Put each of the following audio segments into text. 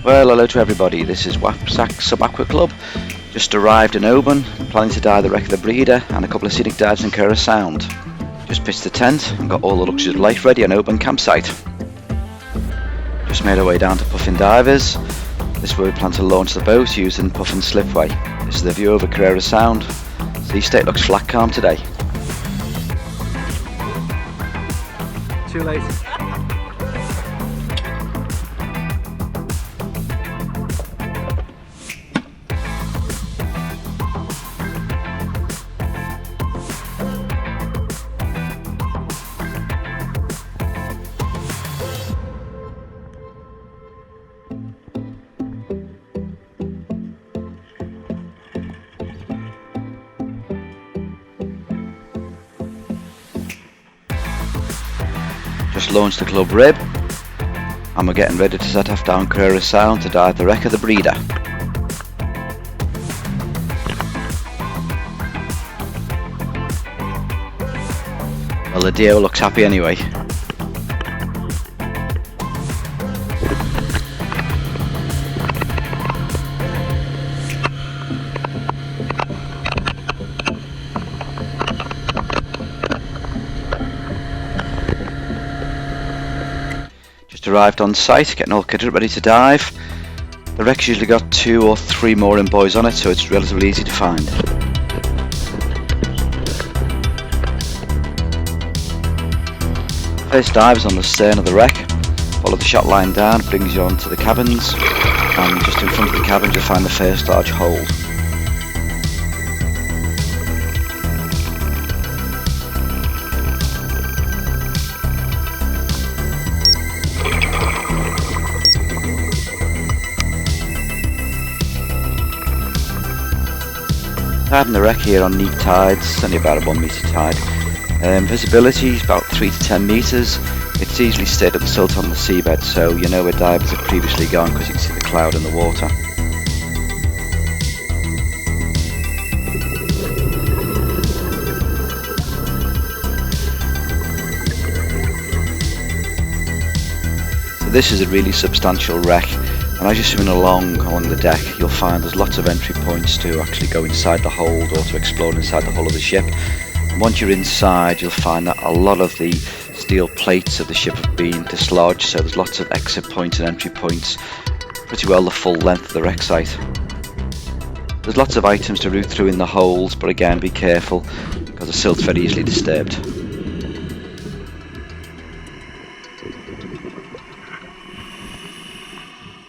Well, hello to everybody, this is WAPSAC Sub-Aqua Club. Just arrived in Oban, planning to dive the wreck of the Breda and a couple of scenic dives in Kerrera Sound. Just pitched the tent and got all the luxuries of life ready on Oban campsite. Just made our way down to Puffin Divers. This is where we plan to launch the boat using Puffin Slipway. This is the view over Kerrera Sound. Sea state looks flat calm today. Too late. Just launched the club rib and we're getting ready to set off down Kerrera Sound to dive the wreck of the Breda. Well, the deer looks happy anyway. Arrived on site, getting all kitted ready to dive. The wreck's usually got 2 or 3 mooring buoys on it, so it's relatively easy to find. First dive is on the stern of the wreck. Follow the shot line down, brings you onto the cabins, and just in front of the cabins you'll find the first large hold. Diving the wreck here on neap tides, only about a 1 metre tide. Visibility is about 3 to 10 metres. It's easily stayed at the silt on the seabed, so you know where divers have previously gone because you can see the cloud in the water. So this is a really substantial wreck. And as you're swimming along the deck, you'll find there's lots of entry points to actually go inside the hold or to explore inside the hull of the ship. And once you're inside, you'll find that a lot of the steel plates of the ship have been dislodged, so there's lots of exit points and entry points, pretty well the full length of the wreck site. There's lots of items to root through in the holds, but again be careful because the silt's very easily disturbed.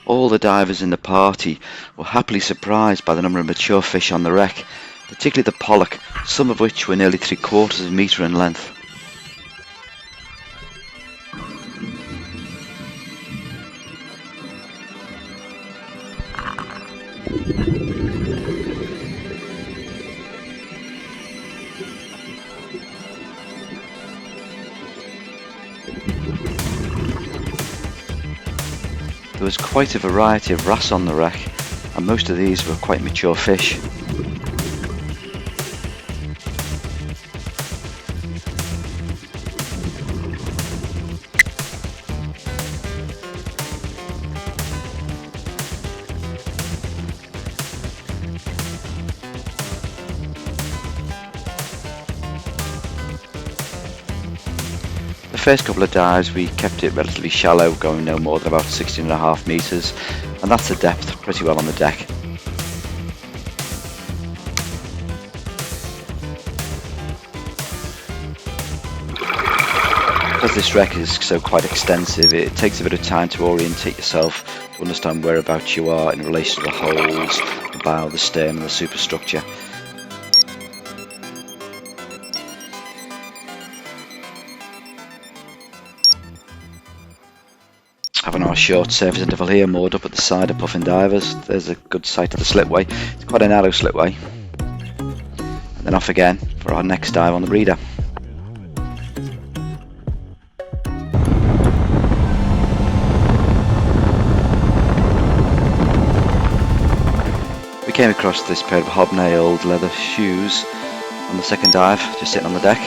All the divers in the party were happily surprised by the number of mature fish on the wreck, particularly the pollock, some of which were nearly 3/4 of a metre in length. There was quite a variety of wrasse on the wreck, and most of these were quite mature fish. The first couple of dives we kept it relatively shallow, going no more than about 16.5 metres, and that's the depth pretty well on the deck. Because this wreck is so quite extensive, it takes a bit of time to orientate yourself to understand whereabouts you are in relation to the hulls, the bow, the stern and the superstructure. Having our short surface interval here moored up at the side of Puffin Divers. There's a good sight of the slipway. It's quite a narrow slipway. And then off again for our next dive on the Breda. We came across this pair of hobnailed leather shoes on the second dive, just sitting on the deck.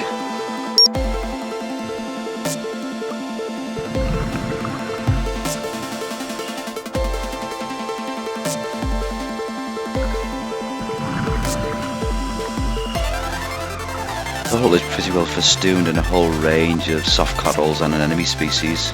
hull is pretty well festooned in a whole range of soft corals and anemone species.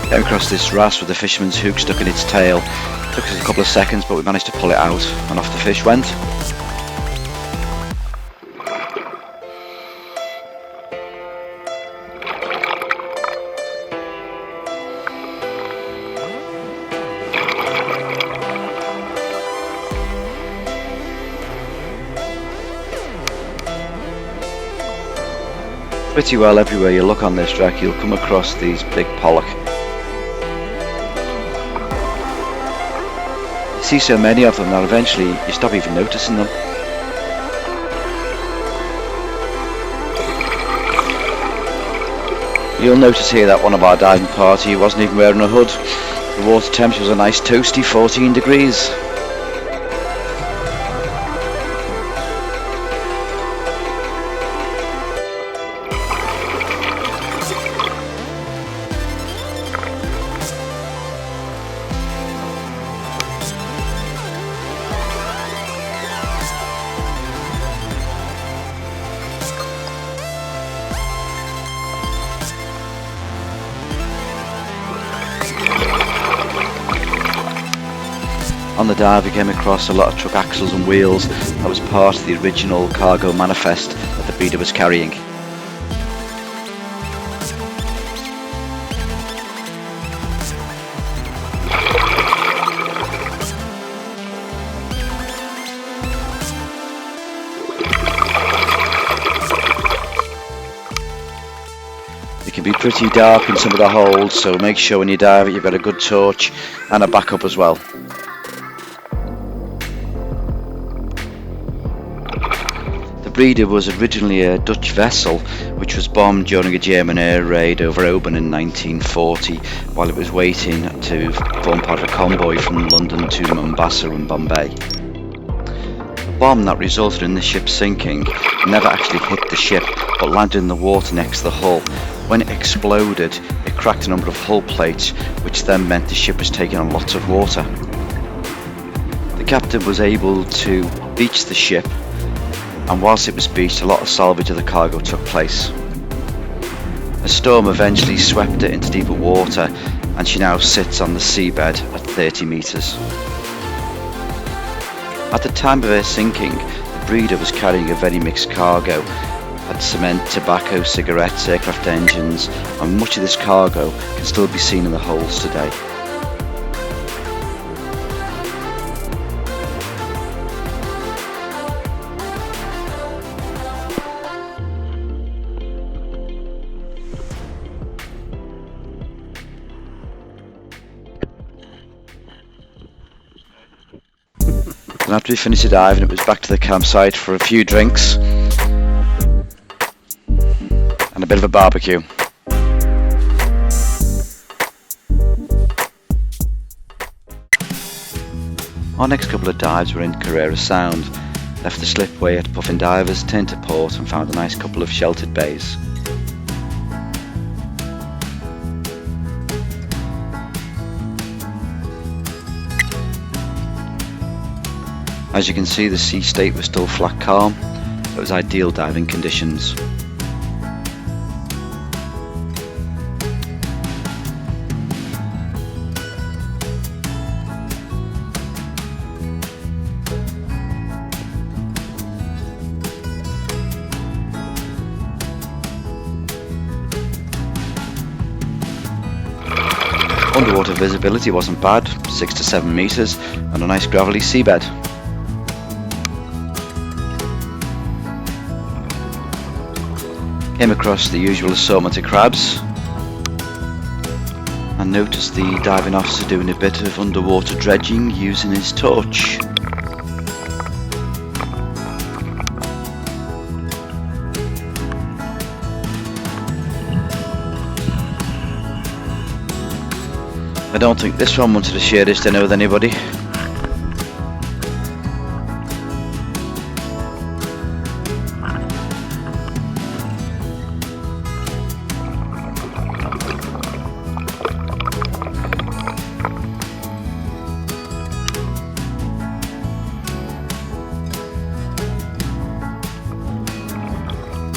Came across this wrasse with a fisherman's hook stuck in its tail. Took us a couple of seconds, but we managed to pull it out and off the fish went. Pretty well everywhere you look on this wreck, you'll come across these big pollock. You see so many of them that eventually you stop even noticing them. You'll notice here that one of our diving party wasn't even wearing a hood. The water temperature was a nice toasty 14 degrees. On the dive we came across a lot of truck axles and wheels. That was part of the original cargo manifest that the Breda was carrying. It can be pretty dark in some of the holds, so make sure when you dive you've got a good torch and a backup as well. The Breda was originally a Dutch vessel which was bombed during a German air raid over Oban in 1940 while it was waiting to form part of a convoy from London to Mombasa and Bombay. The bomb that resulted in the ship sinking never actually hit the ship but landed in the water next to the hull. When it exploded, it cracked a number of hull plates, which then meant the ship was taking on lots of water. The captain was able to beach the ship, and whilst it was beached, a lot of salvage of the cargo took place. A storm eventually swept it into deeper water, and she now sits on the seabed at 30 metres. At the time of her sinking, the Breda was carrying a very mixed cargo. Had cement, tobacco, cigarettes, aircraft engines, and much of this cargo can still be seen in the holds today. And after we finished the diving, it was back to the campsite for a few drinks and a bit of a barbecue. Our next couple of dives were in Kerrera Sound. Left the slipway at Puffin Divers, turned to port and found a nice couple of sheltered bays. As you can see, the sea state was still flat calm, so it was ideal diving conditions. Underwater visibility wasn't bad, 6 to 7 metres, and a nice gravelly seabed. Came across the usual assortment of crabs, and noticed the diving officer doing a bit of underwater dredging using his torch. I don't think this one wanted to share this dinner with anybody.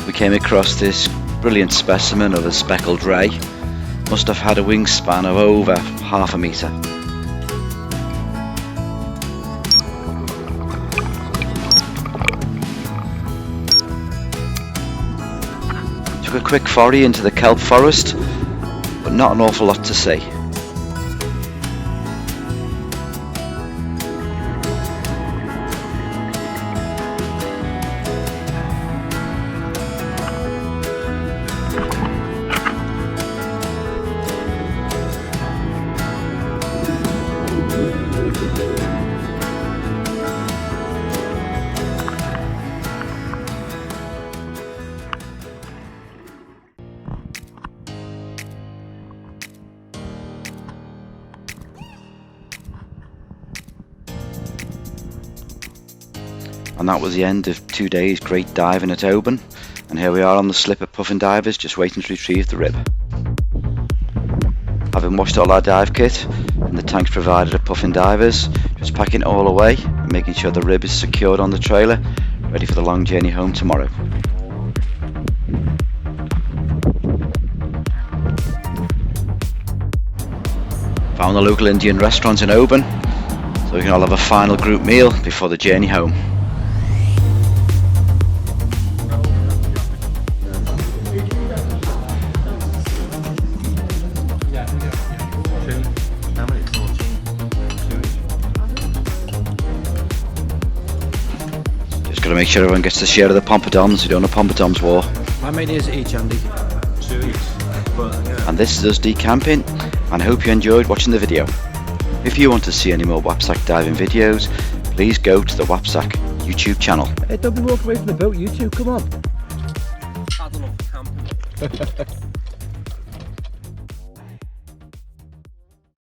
We came across this brilliant specimen of a speckled ray. Must have had a wingspan of over half a metre. Took a quick foray into the kelp forest, but not an awful lot to see. And that was the end of 2 days great diving at Oban, and here we are on the slip of puffin divers just waiting to retrieve the rib. Having washed all our dive kit and the tanks provided at puffin divers, just packing it all away and making sure the rib is secured on the trailer, ready for the long journey home tomorrow. Found the local Indian restaurant in Oban, so we can all have a final group meal before the journey home. Just got to make sure everyone gets the share of the pompadons. We don't want a pompadons war. How many is each, Andy? 2 each. And this is us decamping, and I hope you enjoyed watching the video. If you want to see any more WAPSAC diving videos, please go to the WAPSAC YouTube channel. Hey, don't be walking away from the boat, you two, come on. I don't know, camping.